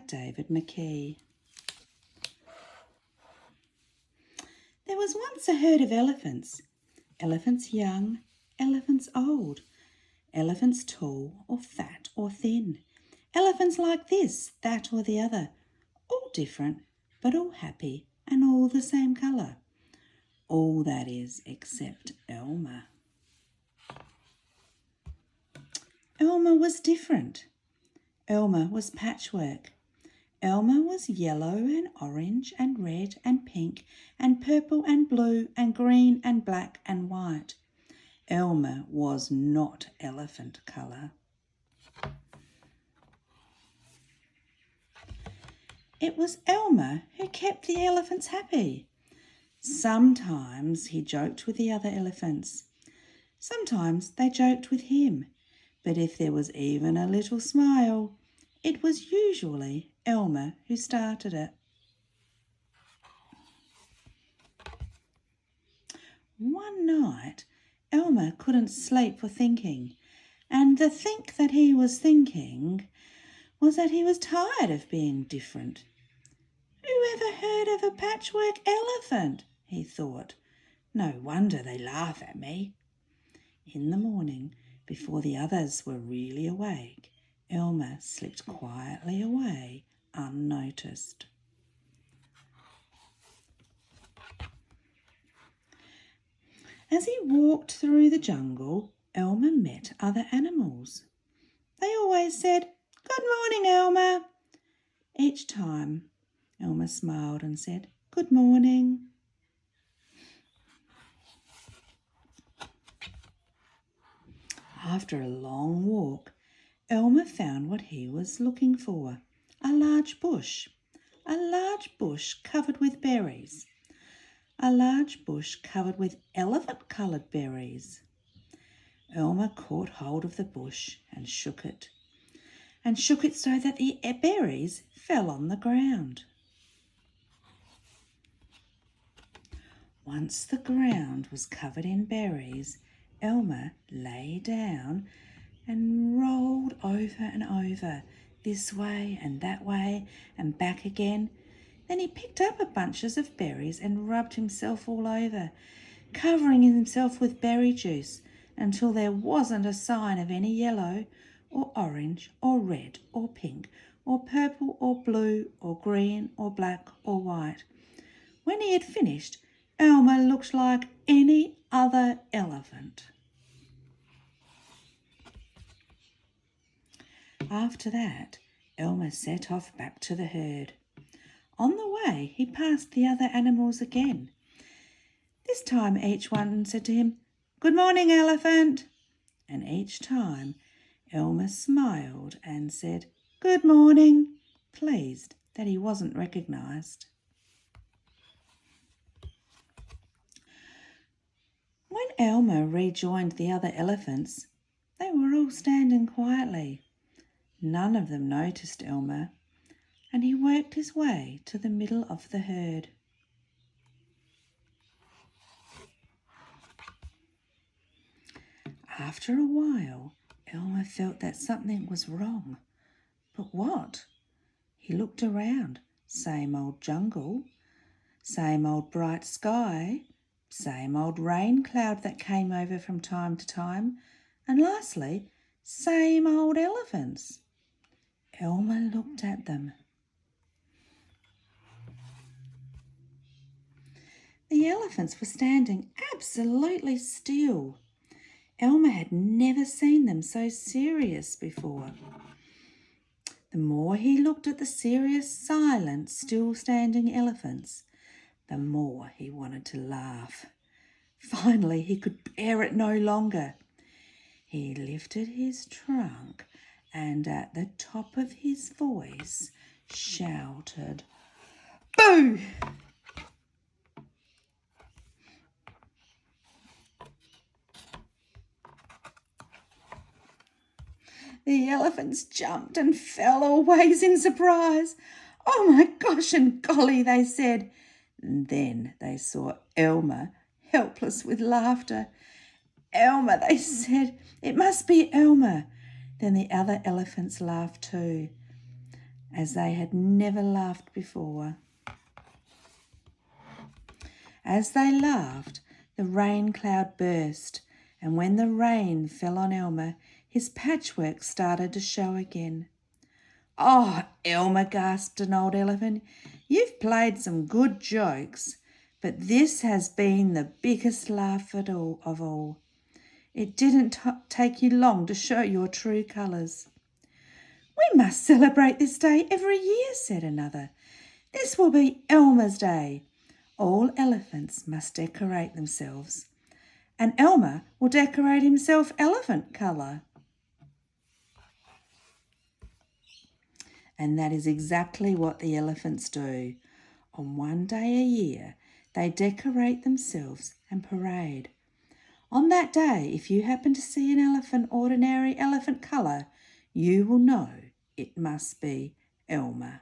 David McKee. There was once a herd of elephants. Elephants young, elephants old, elephants tall or fat or thin, elephants like this, that or the other, all different but all happy and all the same colour. All that is except Elmer. Elmer was different. Elmer was patchwork. Elmer was yellow and orange and red and pink and purple and blue and green and black and white. Elmer was not elephant colour. It was Elmer who kept the elephants happy. Sometimes he joked with the other elephants. Sometimes they joked with him. But if there was even a little smile, it was usually Elmer who started it. One night, Elmer couldn't sleep for thinking, and the think that he was thinking was that he was tired of being different. Who ever heard of a patchwork elephant? He thought. No wonder they laugh at me. In the morning, before the others were really awake, Elmer slipped quietly away, unnoticed. As he walked through the jungle, Elmer met other animals. They always said, "Good morning, Elmer." Each time, Elmer smiled and said, "Good morning." After a long walk, Elmer found what he was looking for, a large bush covered with berries, a large bush covered with elephant-coloured berries. Elmer caught hold of the bush and shook it so that the berries fell on the ground. Once the ground was covered in berries, Elmer lay down and rolled over and over, this way and that way and back again. Then he picked up bunches of berries and rubbed himself all over, covering himself with berry juice until there wasn't a sign of any yellow or orange or red or pink or purple or blue or green or black or white. When he had finished, Elmer looked like any other elephant. After that, Elmer set off back to the herd. On the way, he passed the other animals again. This time each one said to him, "Good morning, elephant." And each time Elmer smiled and said, "Good morning," pleased that he wasn't recognised. When Elmer rejoined the other elephants, they were all standing quietly. None of them noticed Elmer, and he worked his way to the middle of the herd. After a while, Elmer felt that something was wrong. But what? He looked around. Same old jungle, same old bright sky, same old rain cloud that came over from time to time, and lastly, same old elephants. Elmer looked at them. The elephants were standing absolutely still. Elmer had never seen them so serious before. The more he looked at the serious, silent, still-standing elephants, the more he wanted to laugh. Finally, he could bear it no longer. He lifted his trunk and at the top of his voice shouted, "Boo!" The elephants jumped and fell all ways in surprise. "Oh my gosh and golly," they said. And then they saw Elmer, helpless with laughter. "Elmer," they said. "It must be Elmer." Then the other elephants laughed too. as they had never laughed before. As they laughed, the rain cloud burst, and when the rain fell on Elmer, his patchwork started to show again. "Oh, Elmer," gasped an old elephant, "you've played some good jokes, but this has been the biggest laugh of all. It didn't take you long to show your true colours." "We must celebrate this day every year," said another. "This will be Elmer's Day. All elephants must decorate themselves, and Elmer will decorate himself elephant colour." And that is exactly what the elephants do. On one day a year, they decorate themselves and parade. On that day, if you happen to see an elephant, ordinary elephant colour, you will know it must be Elmer.